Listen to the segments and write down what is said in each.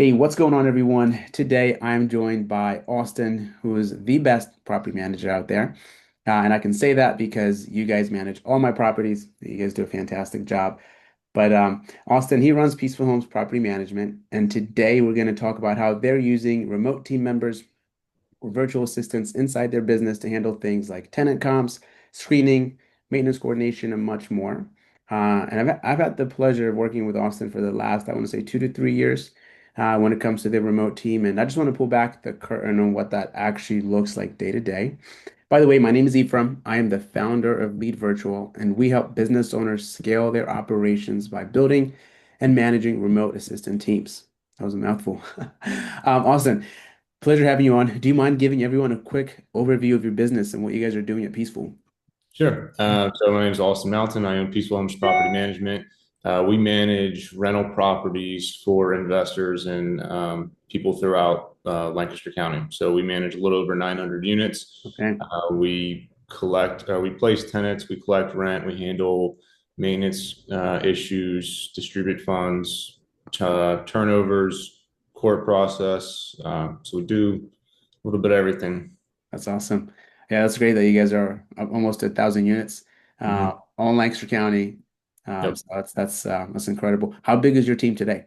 Hey, what's going on, everyone? Today I'm joined by Austin, who is the best property manager out there. And I can say that because you guys manage all my properties. You guys do a fantastic job. But Austin, he runs Peaceful Homes Property Management. And today we're going to talk about how they're using remote team members or virtual assistants inside their business to handle things like tenant comps, screening, maintenance coordination, and much more. And I've had the pleasure of working with Austin for the last, I want to say, 2 to 3 years when it comes to the remote team. And I just want to pull back the curtain on what that actually looks like day to day. By the way, my name is Ephraim. I am the founder of Lead Virtual, and we help business owners scale their operations by building and managing remote assistant teams. That was a mouthful. Austin, pleasure having you on. Do you mind giving everyone a quick overview of your business and what you guys are doing at Peaceful? Sure. So my name is Austin Mountain. I own Peaceful Homes Property Management. We manage rental properties for investors and people throughout Lancaster County. So we manage a little over 900 units. Okay. We place tenants, we collect rent, we handle maintenance issues, distribute funds, turnovers, court process. So we do a little bit of everything. That's awesome. Yeah, that's great that you guys are almost 1,000 units, Mhm. all in Lancaster County. Yep. So that's incredible. How big is your team today?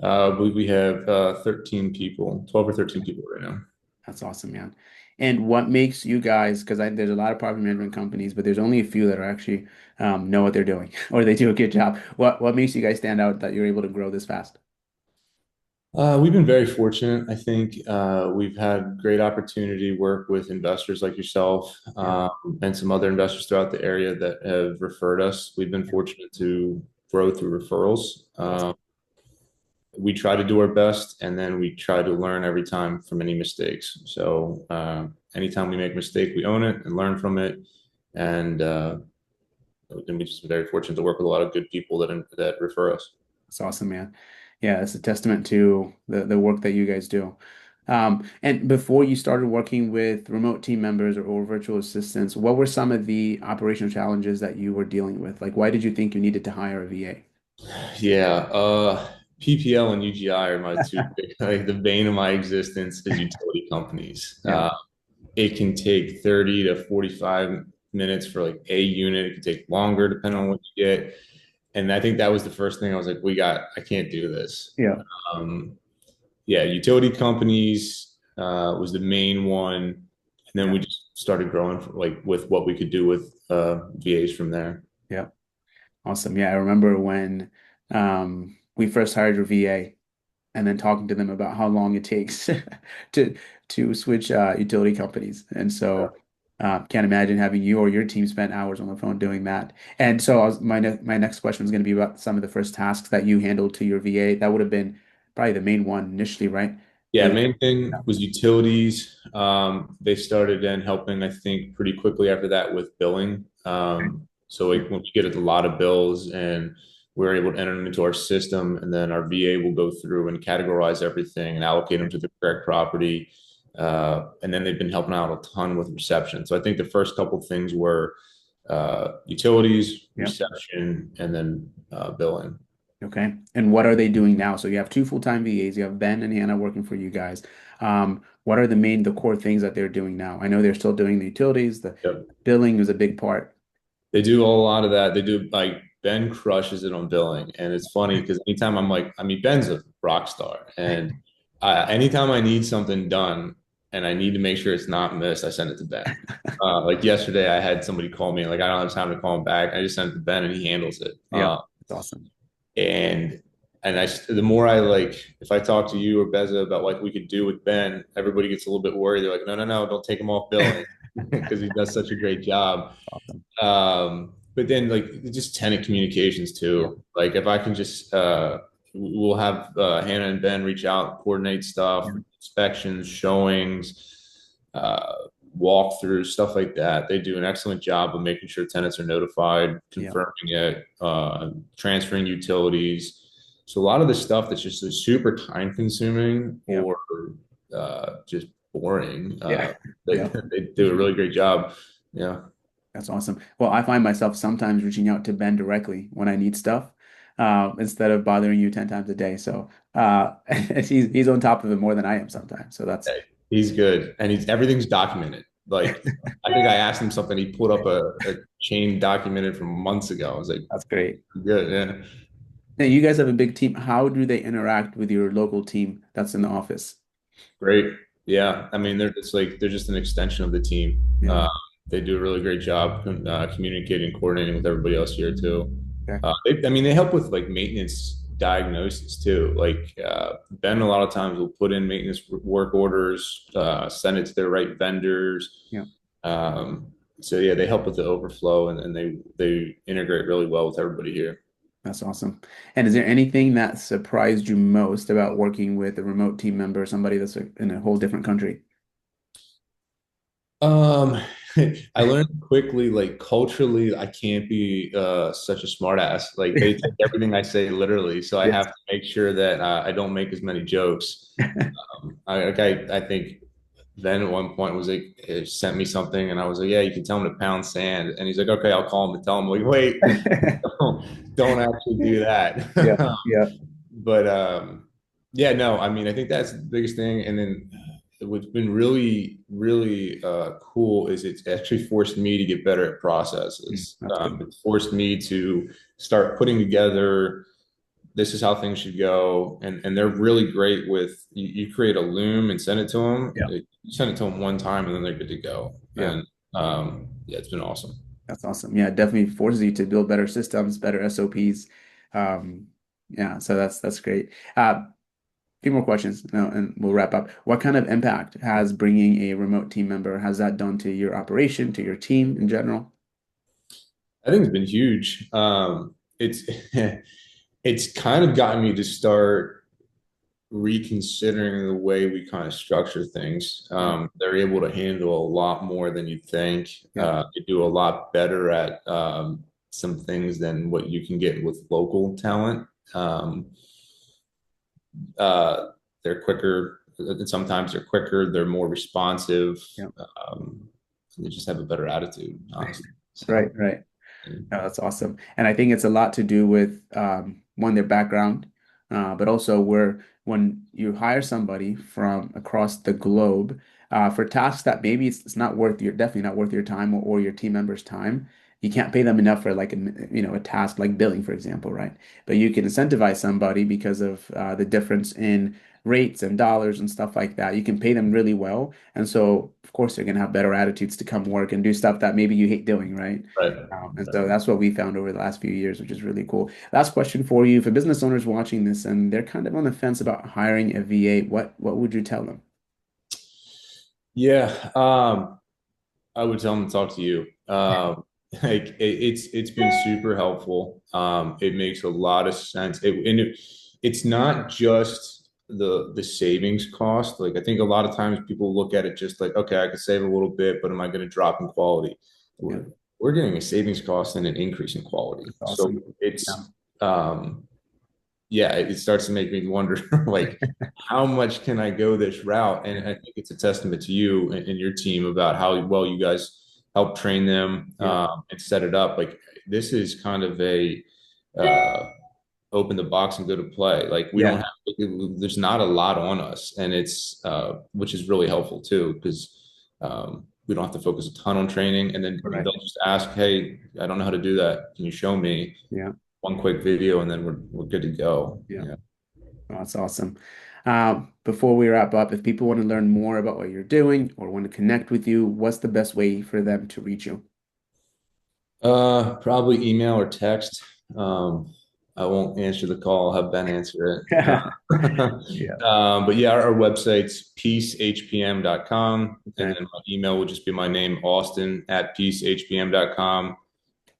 I believe we have 13 people, 12 or 13 people right now. That's awesome, man. And what makes you guys, because there's a lot of property management companies, but there's only a few that are actually know what they're doing or they do a good job. What makes you guys stand out that you're able to grow this fast? We've been very fortunate. I think we've had great opportunity to work with investors like yourself Yeah. and some other investors throughout the area that have referred us. We've been fortunate to grow through referrals. Awesome. We try to do our best, and then we try to learn every time from any mistakes. So anytime we make a mistake, we own it and learn from it. And we just very fortunate to work with a lot of good people that refer us. That's awesome, man. Yeah, it's a testament to the work that you guys do. And before you started working with remote team members or virtual assistants, what were some of the operational challenges that you were dealing with? Like, why did you think you needed to hire a VA? Yeah, PPL and UGI are my two big, like the bane of my existence is utility companies. Yeah. It can take 30 to 45 minutes for like a unit. It can take longer depending on what you get. And I think that was the first thing I was like, I can't do this. Yeah. Um, yeah, utility companies was the main one. And then Yeah. we just started growing like with what we could do with VAs from there. Yeah. Awesome. Yeah, I remember when we first hired your VA and then talking to them about how long it takes to switch utility companies. And so can't imagine having you or your team spend hours on the phone doing that. And so my next question was going to be about some of the first tasks that you handled to your VA. That would have been probably the main one initially, right? It Yeah, was, main thing was utilities. They started then helping, I think, pretty quickly after that with billing. So like when we get a lot of bills and we're able to enter them into our system, and then our VA will go through and categorize everything and allocate them to the correct property. And then they've been helping out a ton with reception. So I think the first couple of things were utilities, yeah. reception, and then billing. Okay. And what are they doing now? So you have two full-time VAs. You have Ben and Hannah working for you guys. What are the core things that they're doing now? I know they're still doing the utilities. The Yep. billing is a big part. They do a lot of that. They do like Ben crushes it on billing, and it's funny because anytime I'm like, I mean, Ben's a rock star, and anytime I need something done and I need to make sure it's not missed, I send it to Ben. Like yesterday, I had somebody call me, like I don't have time to call him back. I just sent it to Ben, and he handles it. Yeah, it's awesome. And the more I like, if I talk to you or Beza about what we could do with Ben, everybody gets a little bit worried. They're like, no, no, no, don't take him off billing because he does such a great job. Awesome. But then like just tenant communications Yeah. too. Like if I can just we'll have Hannah and Ben reach out, coordinate stuff, Yeah. inspections, showings, walkthroughs, stuff like that. They do an excellent job of making sure tenants are notified, Yeah. confirming it, transferring utilities. So a lot of the stuff that's just super time consuming Yeah. or just boring, Yeah. they, Yeah. they do a really great job. Yeah. That's awesome. Well, I find myself sometimes reaching out to Ben directly when I need stuff. instead of bothering you 10 times a day. So he's on top of it more than I am sometimes. So that's Hey, he's good, and he's everything's documented. Like I think I asked him something. He pulled up a chain documented from months ago. I was like, that's great. good, yeah, Now, you guys have a big team. How do they interact with your local team that's in the office? great. Yeah, I mean, they're just an extension of the team. Yeah. They do a really great job communicating, coordinating with everybody else here too. Okay. I mean, they help with like maintenance diagnosis too. Like Ben, a lot of times will put in maintenance work orders, send it to their right vendors. Yeah. Um, so yeah, they help with the overflow, and they integrate really well with everybody here. That's awesome. And is there anything that surprised you most about working with a remote team member, somebody that's in a whole different country? Um, I learned quickly, like culturally, I can't be such a smart ass. Like they take everything I say literally, so I have Yes. to make sure that I don't make as many jokes. I think then at one point was like sent me something, and I was like, yeah, you can tell him to pound sand, and he's like, okay, I'll call him and tell him. Like, wait, don't actually do Yeah. that. Yeah. But yeah, no, I mean, I think that's the biggest thing. And then what's been really cool is it's actually forced me to get better at processes. That's good. It's forced me to start putting together this is how things should go. And they're really great with you create a loom and send it to them. Yeah. You send it to them one time and then they're good to go. Yeah. And yeah, it's been awesome. That's awesome. Yeah, it definitely forces you to build better systems, better SOPs. Um, yeah, so that's great. Few more questions, and we'll wrap up. What kind of impact has bringing a remote team member, has that done to your operation, to your team in general? I think it's been huge. It's it's kind of gotten me to start reconsidering the way we kind of structure things. Yeah, They're able to handle a lot more than you think. yeah, They do a lot better at some things than what you can get with local talent. Um, uh, they're quicker. Sometimes they're quicker. They're more responsive. yeah. Um, they just have a better attitude, honestly. Right, So, right. No, that's awesome. And I think it's a lot to do with one, their background, but also where when you hire somebody from across the globe for tasks that maybe it's not worth your definitely not worth your time or your team member's time, you can't pay them enough for like a task like billing, for example, right? But you can incentivize somebody because of the difference in rates and dollars and stuff like that. You can pay them really well, and so of course they're gonna have better attitudes to come work and do stuff that maybe you hate doing, right? right. And so that's what we found over the last few years, which is really cool. Last question for you. For business owners watching this and they're kind of on the fence about hiring a VA, what would you tell them? Yeah. I would tell them to talk to you. It's been super helpful. It makes a lot of sense. It's not just the savings cost. Like I think a lot of times people look at it just like, okay, I could save a little bit, but am I going to drop in quality? Yeah, We're getting a savings cost and an increase in quality. that's So awesome. Yeah. um, yeah, it starts to make me wonder like how much can I go this route? And I think it's a testament to you and your team about how well you guys help train them Yeah. and set it up. Like this is kind of a uh, open the box and go to play. Like we don't Yeah. have there's not a lot on us, and it's which is really helpful too because we don't have to focus a ton on training, and then Right. they'll just ask, "Hey, I don't know how to do that. Can you show me?" Yeah. One quick video and then we're good to go. Yeah. Yeah. Oh, that's awesome. Before we wrap up, if people want to learn more about what you're doing or want to connect with you, what's the best way for them to reach you? Probably email or text. I won't answer the call. I'll have Ben answer it. Yeah. But yeah, our website's peacehpm.com. And Okay. then my email would just be my name, Austin at peacehpm.com.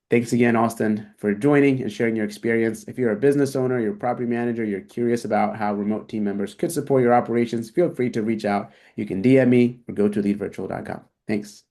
Thanks again, Austin, for joining and sharing your experience. If you're a business owner, you're a property manager, you're curious about how remote team members could support your operations, feel free to reach out. You can DM me or go to leadvirtual.com. Thanks.